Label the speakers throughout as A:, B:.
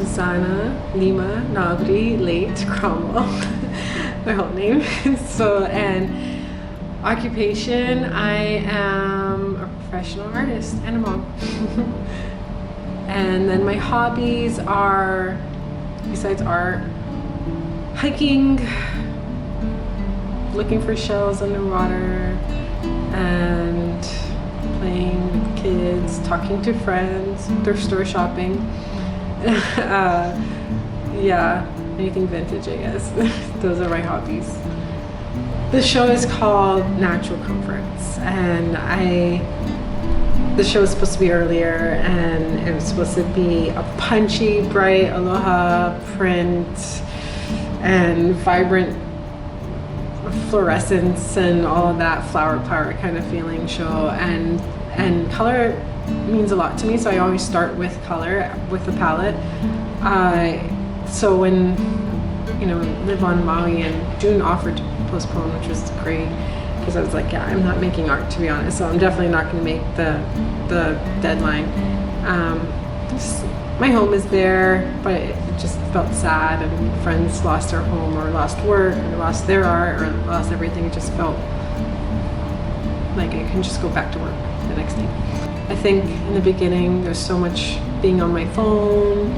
A: Susanna Lima Nabri Late Cromwell, my whole name. So, and occupation, I am a professional artist and a mom. And then my hobbies are, besides art, hiking, looking for shells underwater, and playing with kids, talking to friends, thrift store shopping. Yeah, anything vintage, I guess. Those are my hobbies. The show is called Natural Comforts, and the show was supposed to be earlier, and it was supposed to be a punchy, bright, aloha print and vibrant fluorescence and all of that flower power kind of feeling show, and color means a lot to me, so I always start with color, with the palette. So when live on Maui, and June offered to postpone, which was great, because I was like, yeah, I'm not making art, to be honest, so I'm definitely not going to make the deadline. My home is there, but it just felt sad, and friends lost their home or lost work or lost their art or lost everything. It just felt like I can just go back to work the next day. I think in the beginning there's so much being on my phone,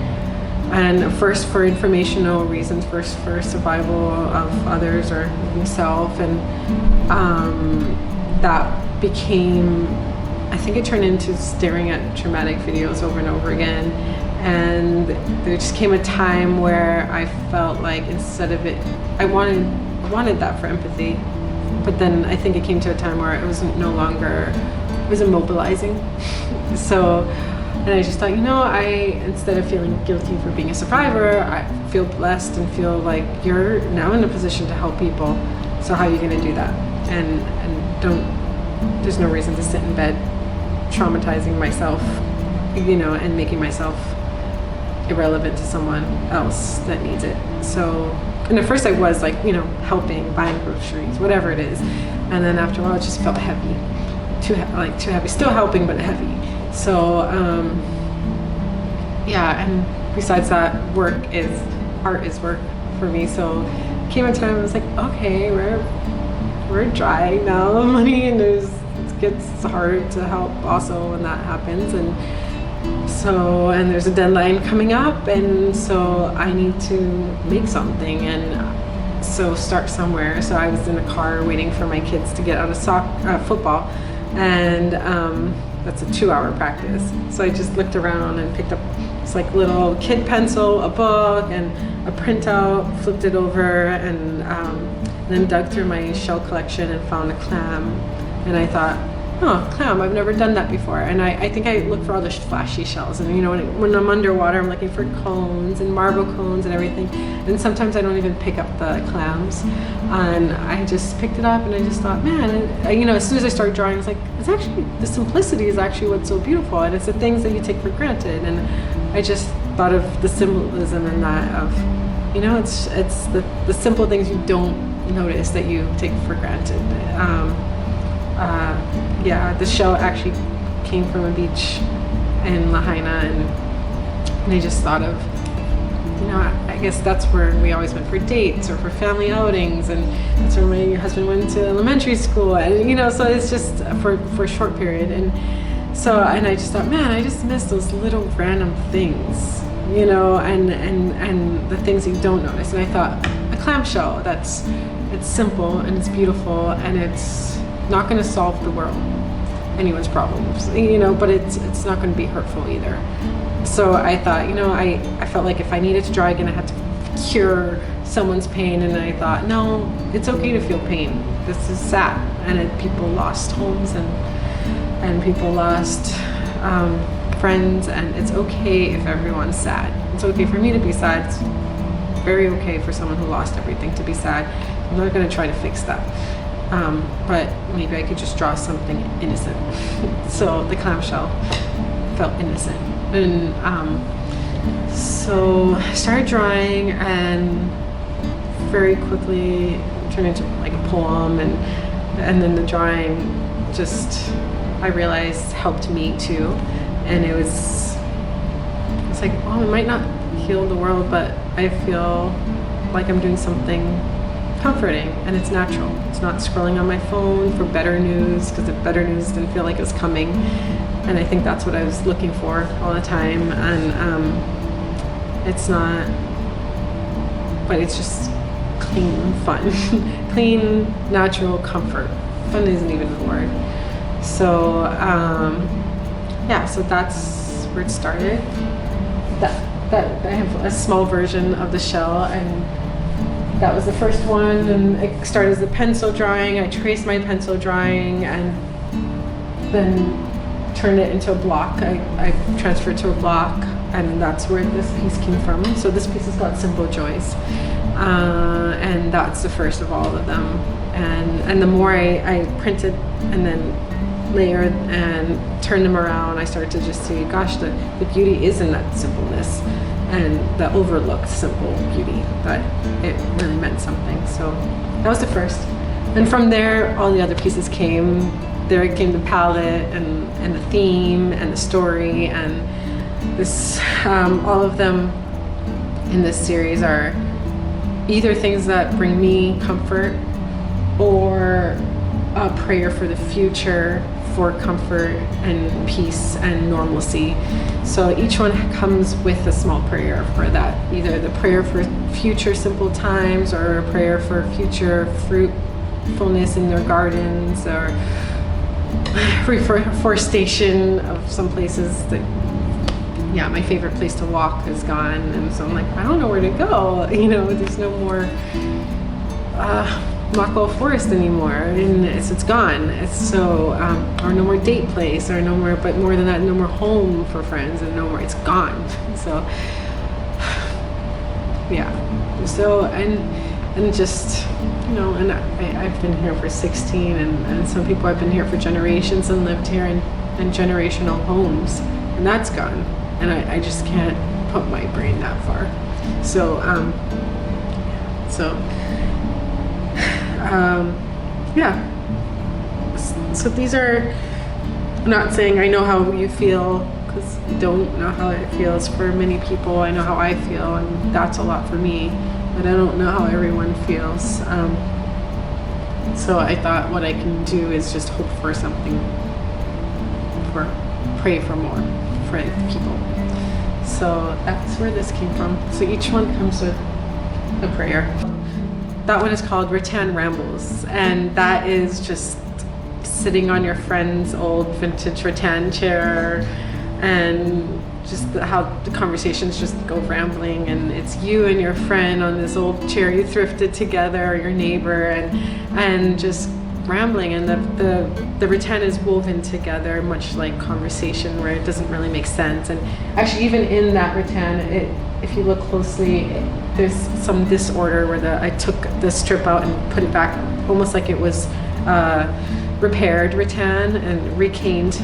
A: and first for informational reasons, first for survival of others or myself, and that became, I think it turned into staring at traumatic videos over and over again. And there just came a time where I felt like instead of it, I wanted that for empathy, but then I think it came to a time where it was no longer, it was immobilizing. So, and I just thought, instead of feeling guilty for being a survivor, I feel blessed and feel like you're now in a position to help people. So how are you going to do that? And there's no reason to sit in bed traumatizing myself, and making myself irrelevant to someone else that needs it. So, and at first I was like, helping, buying groceries, whatever it is. And then after a while it just felt heavy, too heavy, still helping, but heavy. So, yeah, and besides that, art is work for me. So came a time I was like, okay, we're dry now, money, and it gets hard to help also when that happens. And there's a deadline coming up, and so I need to make something, and so start somewhere. So I was in a car waiting for my kids to get out of football, and that's a 2-hour practice. So I just looked around and picked up this like little kid pencil, a book, and a printout, flipped it over, and then dug through my shell collection and found a clam. And I thought, oh, clam, I've never done that before. And I think I look for all the flashy shells, and when I'm underwater I'm looking for cones and marble cones and everything, and sometimes I don't even pick up the clams. And I just picked it up, and I just thought, man, as soon as I started drawing, it's like, it's actually, the simplicity is actually what's so beautiful, and it's the things that you take for granted. And I just thought of the symbolism in that, of it's the simple things you don't notice that you take for granted. Yeah, the shell actually came from a beach in Lahaina, and I just thought of, I guess that's where we always went for dates or for family outings, and that's where my husband went to elementary school, and so it's just for a short period. And I just thought, man, I just miss those little random things, and the things that you don't notice. And I thought, a clamshell, it's simple and it's beautiful, and it's not going to solve anyone's problems, but it's not going to be hurtful either. So I thought, I felt like if I needed to draw again, I had to cure someone's pain, and I thought, no, it's okay to feel pain. This is sad, and people lost homes, and people lost friends, and it's okay if everyone's sad. It's okay for me to be sad. It's very okay for someone who lost everything to be sad. I'm not going to try to fix that. But maybe I could just draw something innocent. So the clamshell felt innocent. And so I started drawing, and very quickly turned into like a poem, and then the drawing just, I realized, helped me too. And it's like, well, it might not heal the world, but I feel like I'm doing something comforting, and it's natural. It's not scrolling on my phone for better news, because the better news didn't feel like it was coming, and I think that's what I was looking for all the time. And it's not, but it's just clean fun. Clean, natural comfort. Fun isn't even the word. So yeah, so that's where it started. That I have a small version of the shell, and that was the first one, and it started as a pencil drawing. I traced my pencil drawing and then turned it into a block. I transferred to a block, and that's where this piece came from. So this piece is called Simple Joys, and that's the first of all of them. And the more I printed and then layered and turned them around, I started to just see, gosh, the beauty is in that simpleness, and the overlooked simple beauty, that it really meant something. So that was the first. And from there, all the other pieces came. There came the palette and the theme and the story, and this all of them in this series are either things that bring me comfort or a prayer for the future, for comfort and peace and normalcy. So each one comes with a small prayer for that, either the prayer for future simple times, or a prayer for future fruitfulness in their gardens, or reforestation of some places that, yeah, my favorite place to walk is gone, and so I'm like, I don't know where to go, you know, there's no more Mako Forest anymore, and it's gone. It's so or no more date place, or no more, but more than that, no more home for friends, and no more, it's gone. So yeah, so and just, you know, and I've been here for 16, and some people have been here for generations and lived here in generational homes, and that's gone, and I just can't put my brain that far. So yeah, so these are, I'm not saying I know how you feel, because I don't know how it feels for many people. I know how I feel, and that's a lot for me, but I don't know how everyone feels. So I thought what I can do is just hope for something, pray for more for people. So that's where this came from. So each one comes with a prayer. That one is called Rattan Rambles, and that is just sitting on your friend's old vintage rattan chair, and just how the conversations just go rambling, and it's you and your friend on this old chair you thrifted together, or your neighbor, and just rambling, and the rattan is woven together, much like conversation, where it doesn't really make sense. And actually, even in that rattan, if you look closely, there's some disorder where I took the strip out and put it back, almost like it was repaired rattan and recaned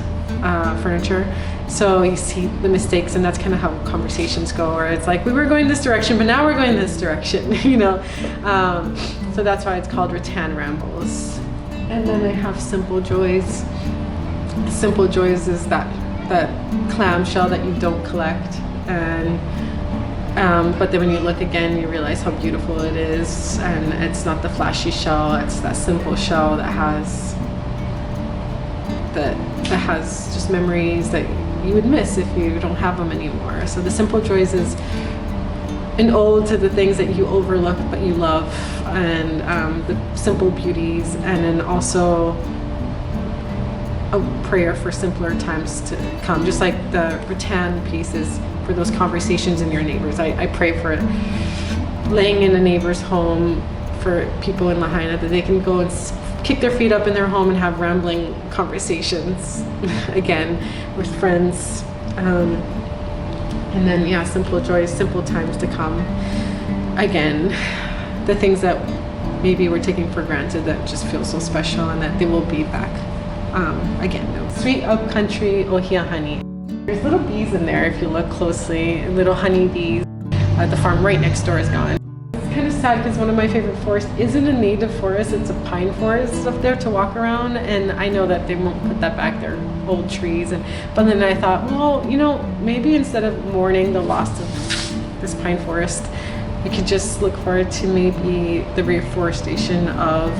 A: furniture. So you see the mistakes, and that's kind of how conversations go, where it's like, we were going this direction, but now we're going this direction, you know. So that's why it's called Rattan Rambles. And then I have Simple Joys. Simple Joys is that clamshell that you don't collect, and but then when you look again, you realize how beautiful it is, and it's not the flashy shell, it's that simple shell that has just memories that you would miss if you don't have them anymore. So the Simple Joys is an ode to the things that you overlook but you love, and the simple beauties, and then also a prayer for simpler times to come, just like the rattan pieces for those conversations in your neighbors. I pray for it, laying in a neighbor's home, for people in Lahaina, that they can go and kick their feet up in their home and have rambling conversations again with friends. And then, yeah, simple joys, simple times to come. Again, the things that maybe we're taking for granted that just feel so special, and that they will be back. Again, sweet up country ohia honey. There's little bees in there if you look closely, little honey bees. The farm right next door is gone. It's kind of sad because one of my favorite forests isn't a native forest, it's a pine forest up there to walk around, and I know that they won't put that back, they're old trees. But then I thought, well, you know, maybe instead of mourning the loss of this pine forest, you could just look forward to maybe the reforestation of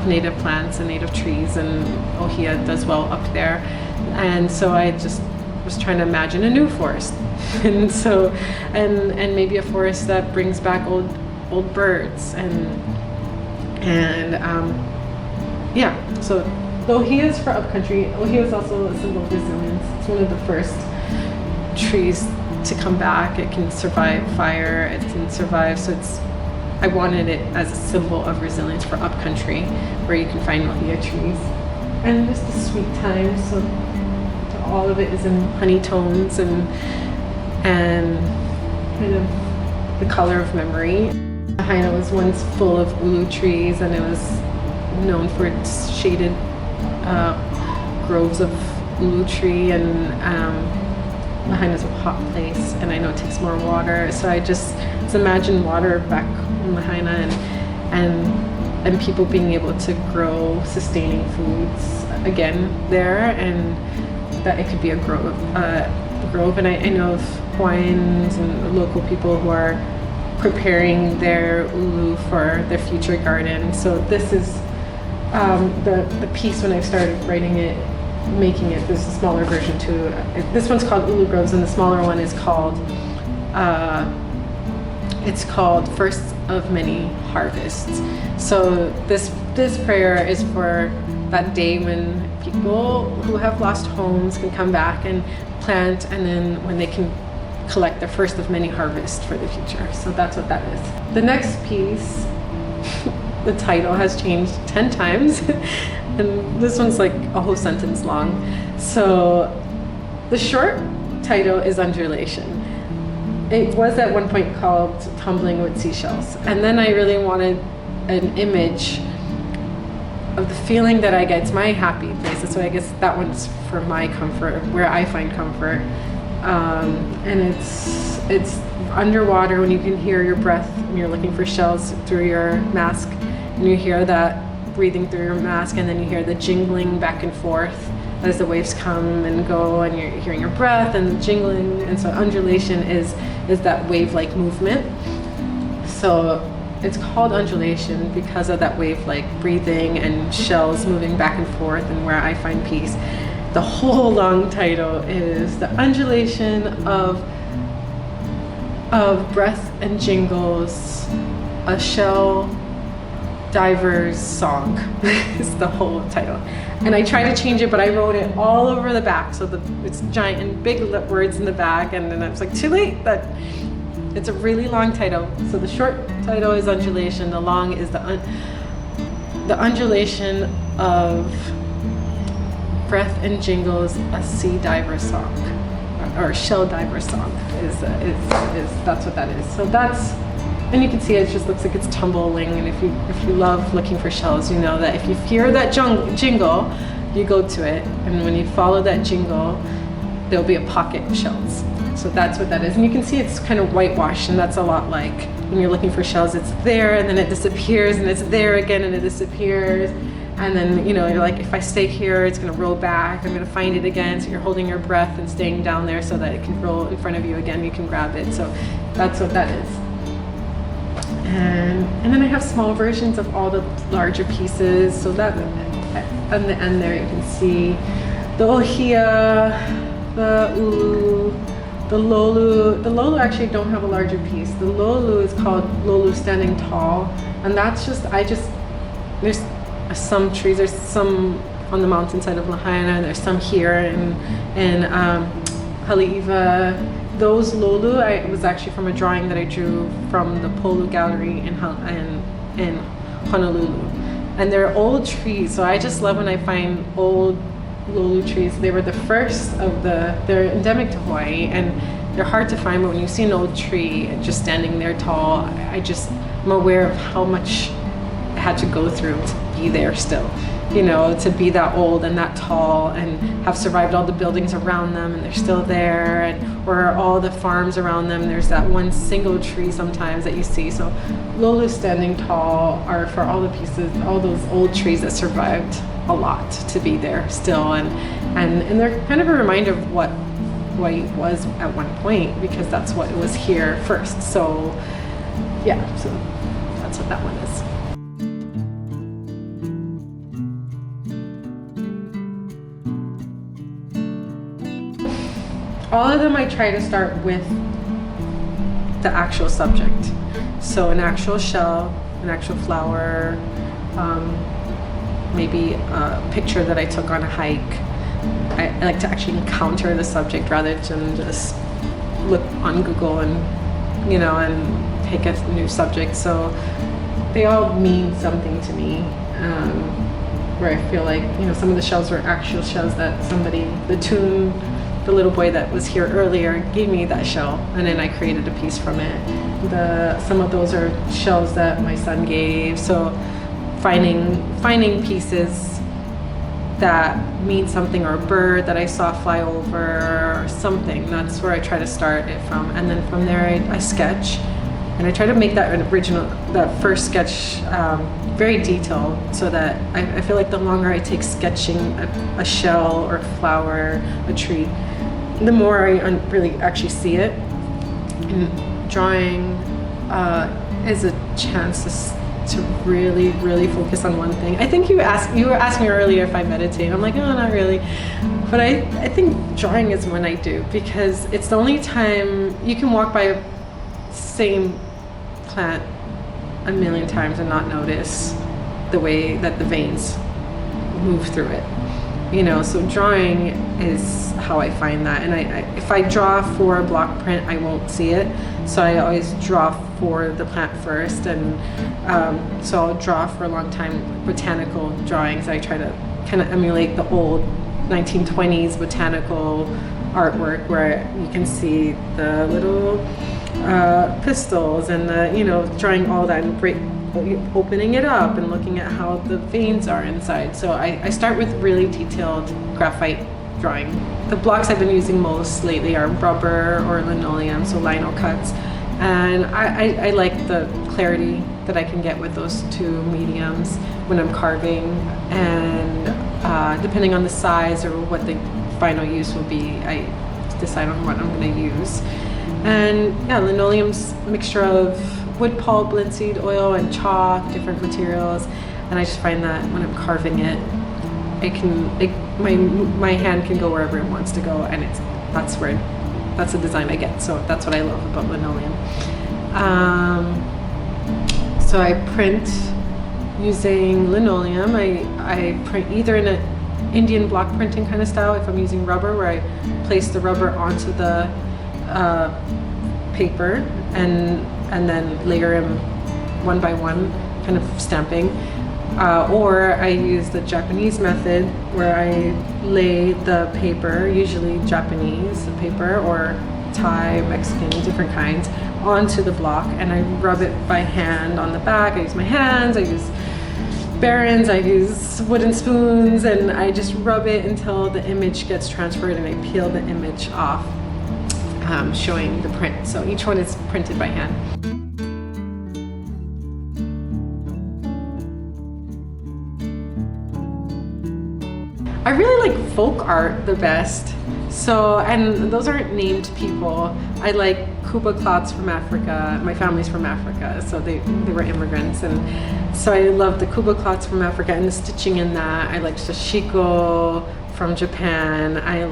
A: native plants and native trees, and ohia does well up there. And so I just was trying to imagine a new forest, and so and maybe a forest that brings back old birds yeah. So the ohia is for upcountry. Ohia is also a symbol of resilience. It's one of the first trees to come back. It can survive fire. It can survive. So I wanted it as a symbol of resilience for upcountry, where you can find ohia trees, and just the sweet time. So all of it is in honey tones and kind of the color of memory. Lahaina was once full of ulu trees, and it was known for its shaded groves of ulu tree, and Lahaina's a hot place, and I know it takes more water, so I just imagine water back in Lahaina, and people being able to grow sustaining foods again there, and that it could be a grove. And I know of Hawaiians and local people who are preparing their ulu for their future garden. So this is the piece when I started writing it, making it. There's a smaller version too. This one's called Ulu Groves, and the smaller one is called it's called First of Many Harvests. So this prayer is for that day when people who have lost homes can come back and plant, and then when they can collect their first of many harvests for the future. So that's what that is. The next piece, the title has changed 10 times, and this one's like a whole sentence long. So the short title is Undulation. It was at one point called Tumbling with Seashells, and then I really wanted an image of the feeling that I get. It's my happy place, so I guess that one's for my comfort, where I find comfort. And it's underwater, when you can hear your breath when you're looking for shells through your mask, and you hear that breathing through your mask, and then you hear the jingling back and forth as the waves come and go, and you're hearing your breath and the jingling. And so undulation is that wave-like movement. So it's called undulation because of that wave-like breathing and shells moving back and forth, and where I find peace. The whole long title is The Undulation of Breath and Jingles, a Shell Diver's Song is the whole title. And I tried to change it, but I wrote it all over the back, so it's giant and big words in the back, and then I was like, too late. That it's a really long title. So the short title is Undulation. The long is the Undulation of Breath and Jingles, a Sea Diver's Song, or Shell Diver's Song is that's what that is. So that's, and you can see it just looks like it's tumbling. And if you love looking for shells, you know that if you hear that jingle, you go to it, and when you follow that jingle, there'll be a pocket of shells. So that's what that is. And you can see it's kind of whitewashed, and that's a lot like when you're looking for shells. It's there, and then it disappears, and it's there again, and it disappears. And then, you're like, if I stay here, it's going to roll back. I'm going to find it again. So you're holding your breath and staying down there so that it can roll in front of you again. You can grab it. So that's what that is. And then I have small versions of all the larger pieces. So that on the end there, you can see the ohia, the ulu, the lolu. The lolu actually don't have a larger piece. The lolu is called lolu standing tall. And that's there's some trees. There's some on the mountainside of Lahaina, and there's some here in Haleiwa. Those lolu was actually from a drawing that I drew from the Polu Gallery in Honolulu. And they're old trees, so I just love when I find old lolu trees. They were the first they're endemic to Hawaii, and they're hard to find, but when you see an old tree just standing there tall, I'm aware of how much I had to go through to be there still, to be that old and that tall, and have survived all the buildings around them, and they're still there, or all the farms around them. There's that one single tree sometimes that you see. So lolu standing tall are for all the pieces, all those old trees that survived a lot to be there still, and they're kind of a reminder of what white was at one point, because that's what was here first. So yeah, so that's what that one is. All of them I try to start with the actual subject. So an actual shell, an actual flower, maybe a picture that I took on a hike. I like to actually encounter the subject rather than just look on Google and, you know, and pick a new subject. So they all mean something to me, where I feel like, you know, some of the shells were actual shells that somebody, the little boy that was here earlier gave me that shell, and then I created a piece from it. Some of those are shells that my son gave. So finding pieces that mean something, or a bird that I saw fly over or something, that's where I try to start it from. And then from there I sketch, and I try to make that first sketch very detailed, so that I feel like the longer I take sketching a shell or a flower, a tree, the more I really actually see it. And drawing is a chance to really, really focus on one thing. I think you were asking me earlier if I meditate. I'm like, oh, not really. But I think drawing is when I do, because it's the only time you can walk by a same plant a million times and not notice the way that the veins move through it. You know, so drawing is how I find that. And if I draw for a block print, I won't see it. So I always draw for the plant first. And so I'll draw for a long time botanical drawings. I try to kind of emulate the old 1920s botanical artwork, where you can see the little pistils and the, you know, drawing all that and opening it up and looking at how the veins are inside. So I start with really detailed graphite drawing. The blocks I've been using most lately are rubber or linoleum, so lino cuts. And I like the clarity that I can get with those two mediums when I'm carving. And depending on the size or what the final use will be, I decide on what I'm going to use. And yeah, linoleum's a mixture of wood pulp, linseed oil, and chalk, different materials. And I just find that when I'm carving it, my hand can go wherever it wants to go, and that's the design I get. So that's what I love about linoleum. So I print using linoleum. I print either in an Indian block printing kind of style, if I'm using rubber, where I place the rubber onto the paper and then layer them one by one, kind of stamping. Or I use the Japanese method, where I lay the paper, usually Japanese paper or Thai, Mexican, different kinds, onto the block, and I rub it by hand on the back. I use my hands, I use barons, I use wooden spoons, and I just rub it until the image gets transferred, and I peel the image off, showing the print. So each one is printed by hand. I really like folk art the best. So, and those aren't named people. I like Kuba cloths from Africa. My family's from Africa, so they were immigrants, and so I love the Kuba cloths from Africa and the stitching in that. I like sashiko from Japan. I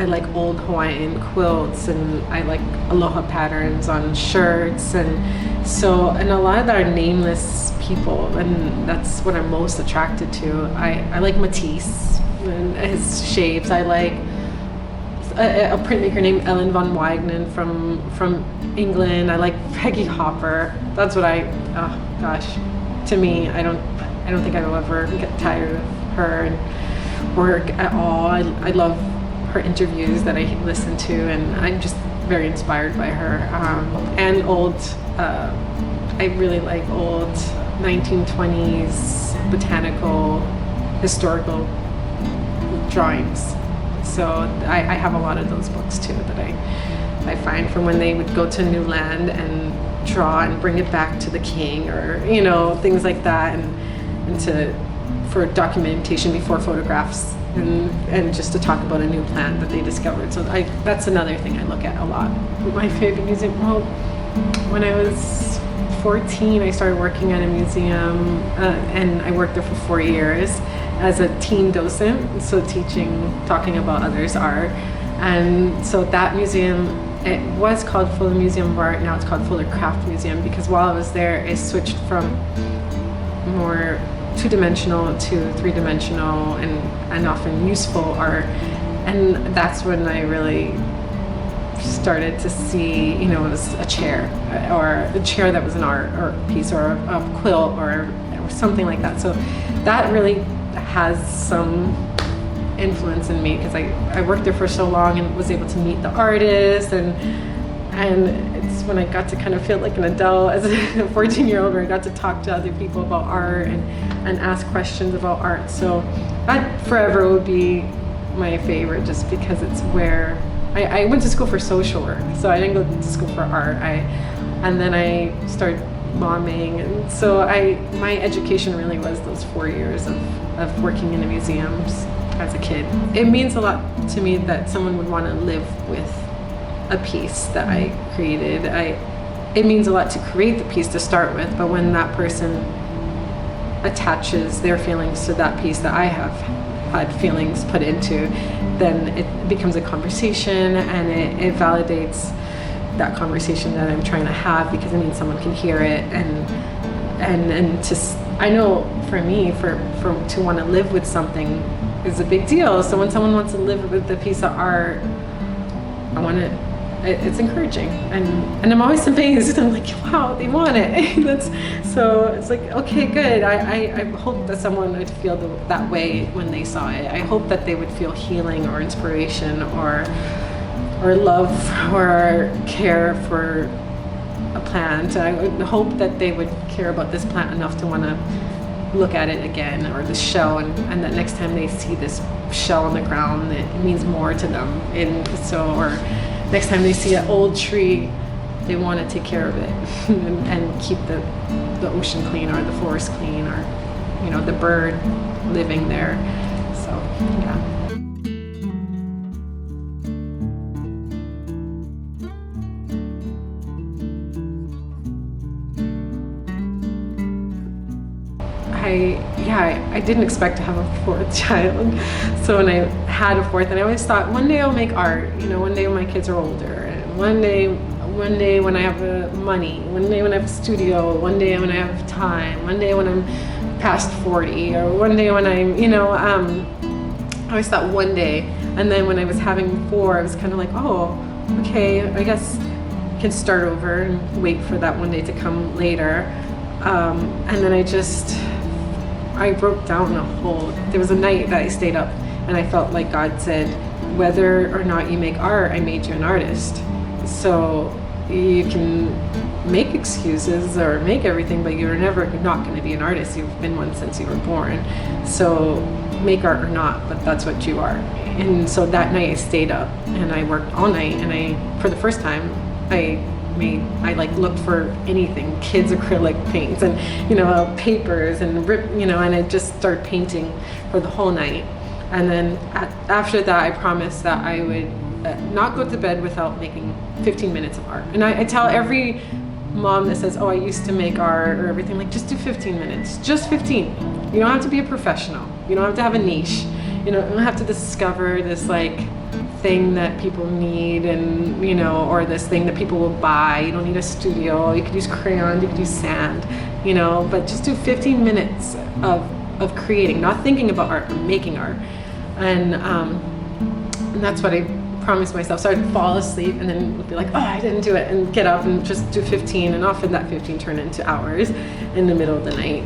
A: like old Hawaiian quilts, and I like aloha patterns on shirts, and a lot of that are nameless people, and that's what I'm most attracted to. I like Matisse and his shapes. I like a printmaker named Ellen von Wagenen from England. I like Peggy Hopper. That's what oh gosh, to me, I don't think I will ever get tired of her and work at all. I love her interviews that I listen to, and I'm just very inspired by her. And I really like old 1920s botanical, historical drawings. So I have a lot of those books too that I find from when they would go to a new land and draw and bring it back to the king, or, you know, things like that, and for documentation before photographs and just to talk about a new plant that they discovered. So that's another thing I look at a lot. My favorite museum, well, when I was 14, I started working at a museum, and I worked there for 4 years as a teen docent, so teaching, talking about others' art. And so that museum, it was called Fuller Museum of Art, now it's called Fuller Craft Museum, because while I was there, it switched from more two-dimensional to three-dimensional and often useful art. And that's when I really started to see, it was a chair, or a chair that was an art or piece, or a quilt or something like that. So that really has some influence in me, because I worked there for so long and was able to meet the artists, and it's when I got to kind of feel like an adult as a 14-year-old, where I got to talk to other people about art and ask questions about art. So that forever would be my favorite, just because it's where I went to school for social work, so I didn't go to school for art. And then I started momming, and so my education really was those 4 years of working in the museums as a kid. It means a lot to me that someone would want to live with a piece that I created. It means a lot to create the piece to start with, but when that person attaches their feelings to that piece that I have had feelings put into, then it becomes a conversation, and it validates that conversation that I'm trying to have, because it means someone can hear it, and I know for me, for to want to live with something is a big deal. So when someone wants to live with a piece of art, it's encouraging, and I'm always amazed. I'm like, wow, they want it. So it's like, okay, good. I hope that someone would feel that way when they saw it. I hope that they would feel healing or inspiration or love or care for a plant. I would hope that they would care about this plant enough to want to look at it again, or the shell, and that next time they see this shell on the ground, it means more to them. Or next time they see an old tree, they want to take care of it and keep the ocean clean, or the forest clean, or the bird living there. So yeah. I didn't expect to have a fourth child. So when I had a fourth, and I always thought, one day I'll make art, one day when my kids are older, and one day when I have money, one day when I have a studio, one day when I have time, one day when I'm past 40, or one day when I'm, I always thought one day. And then when I was having 4, I was kind of like, oh, okay, I guess I can start over and wait for that one day to come later. And then I broke down there was a night that I stayed up, and I felt like God said, whether or not you make art, I made you an artist. So you can make excuses or make everything, but you're never not going to be an artist. You've been one since you were born. So make art or not, but that's what you are. And so that night I stayed up and I worked all night, and for the first time, I looked for anything, kids acrylic paints and papers and and I just started painting for the whole night. And then after that, I promised that I would not go to bed without making 15 minutes of art. And I tell every mom that says, oh, I used to make art or everything, like, just do 15 minutes, just 15. You don't have to be a professional. You don't have to have a niche. You don't have to discover this thing that people need, and or this thing that people will buy. You don't need a studio. You could use crayons, you could use sand, but just do 15 minutes of creating, not thinking about art, but making art. And that's what I promised myself. So I'd fall asleep and then would be like, oh, I didn't do it, and get up and just do 15, and often that 15 turned into hours in the middle of the night.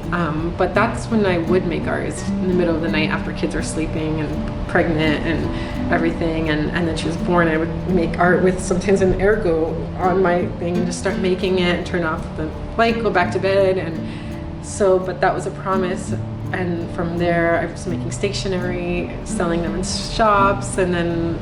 A: But that's when I would make art, is in the middle of the night after kids are sleeping and pregnant and everything. And then she was born, I would make art with sometimes an ergo on my thing and just start making it and turn off the light, go back to bed. And so, but that was a promise. and from there I was making stationery, selling them in shops, and then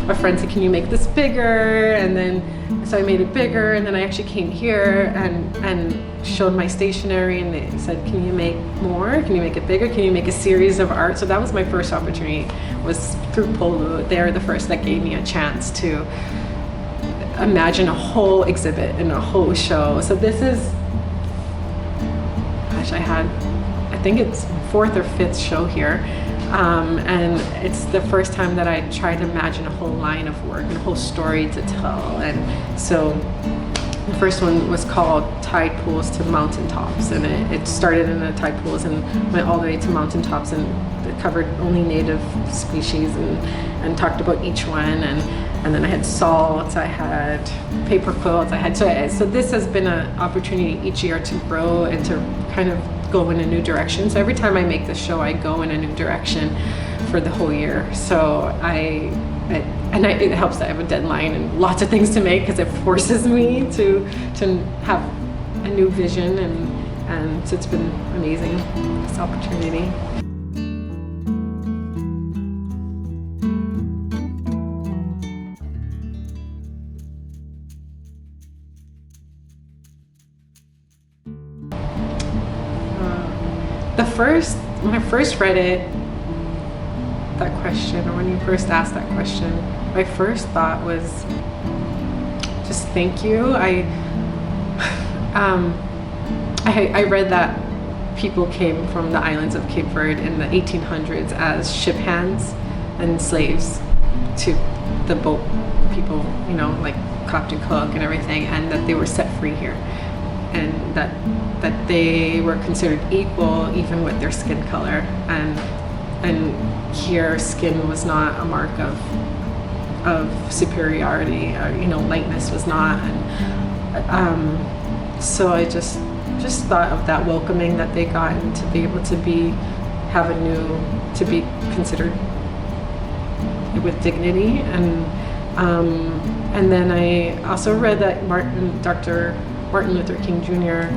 A: a friend said, can you make this bigger? And then so I made it bigger, and then I actually came here and showed my stationery, and they said, can you make more? Can you make it bigger? Can you make a series of art? So that was my first opportunity, was through Polu. They're the first that gave me a chance to imagine a whole exhibit and a whole show. So this is, gosh, I think it's 4th or 5th show here. And it's the first time that I tried to imagine a whole line of work and a whole story to tell. And so the first one was called Tide Pools to Mountaintops, and it started in the tide pools and went all the way to mountaintops, and it covered only native species and talked about each one. And then I had salts, I had paper quilts, so this has been an opportunity each year to grow and to kind of go in a new direction. So every time I make the show, I go in a new direction for the whole year. So it helps that I have a deadline and lots of things to make, because it forces me to have a new vision, and so it's been amazing, this opportunity. When I first read it, that question, or when you first asked that question, my first thought was just thank you. I read that people came from the islands of Cape Verde in the 1800s as ship hands and slaves to the boat people, like Captain Cook and everything, and that they were set free here, and that they were considered equal even with their skin color, and here skin was not a mark of superiority, or lightness was not. And so I just thought of that welcoming that they got, and to be able to be considered with dignity. And then I also read that Dr. Martin Luther King Jr.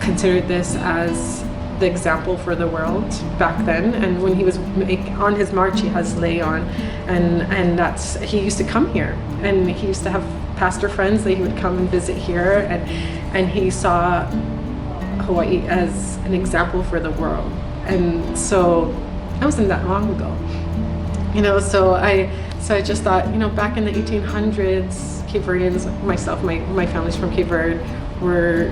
A: considered this as the example for the world back then. And when he was on his march, he has lei on, and he used to come here, and he used to have pastor friends that he would come and visit here, and he saw Hawaii as an example for the world. And so that wasn't that long ago, so I just thought, back in the 1800s, Cape Verdeans, myself, my family's from Cape Verde, were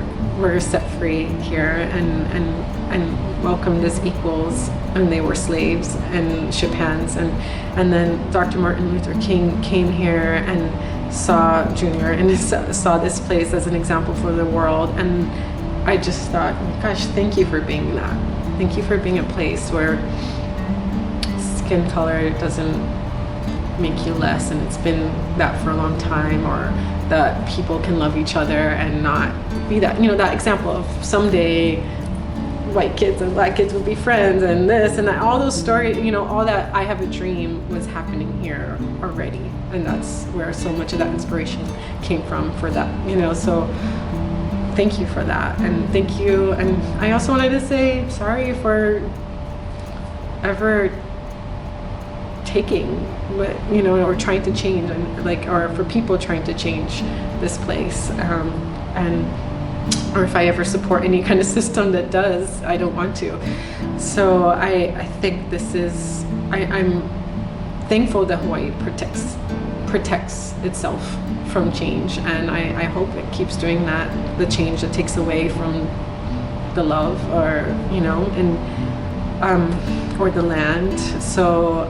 A: set free here and welcomed as equals, and they were slaves and ship hands. And then Dr. Martin Luther King came here and saw Junior and saw this place as an example for the world. And I just thought, gosh, thank you for being that. Thank you for being a place where skin color doesn't make you less, and it's been that for a long time, or that people can love each other and not be that, that example of someday white kids and black kids will be friends, and this and that, all those stories, all that I have a dream was happening here already. And that's where so much of that inspiration came from for that, so thank you for that, and thank you. And I also wanted to say sorry for ever taking or trying to change, and or for people trying to change this place, or if I ever support any kind of system that does, I don't want to. So I think this is, I'm thankful that Hawaii protects itself from change, and I hope it keeps doing that, the change that takes away from the love, or or the land. So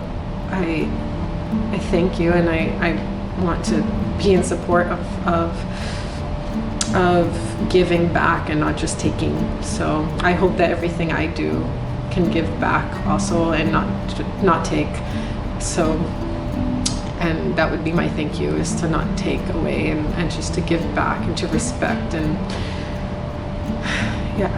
A: I thank you, and I want to be in support of giving back and not just taking. So I hope that everything I do can give back also, and not take. So, and that would be my thank you, is to not take away, and just to give back and to respect, and yeah.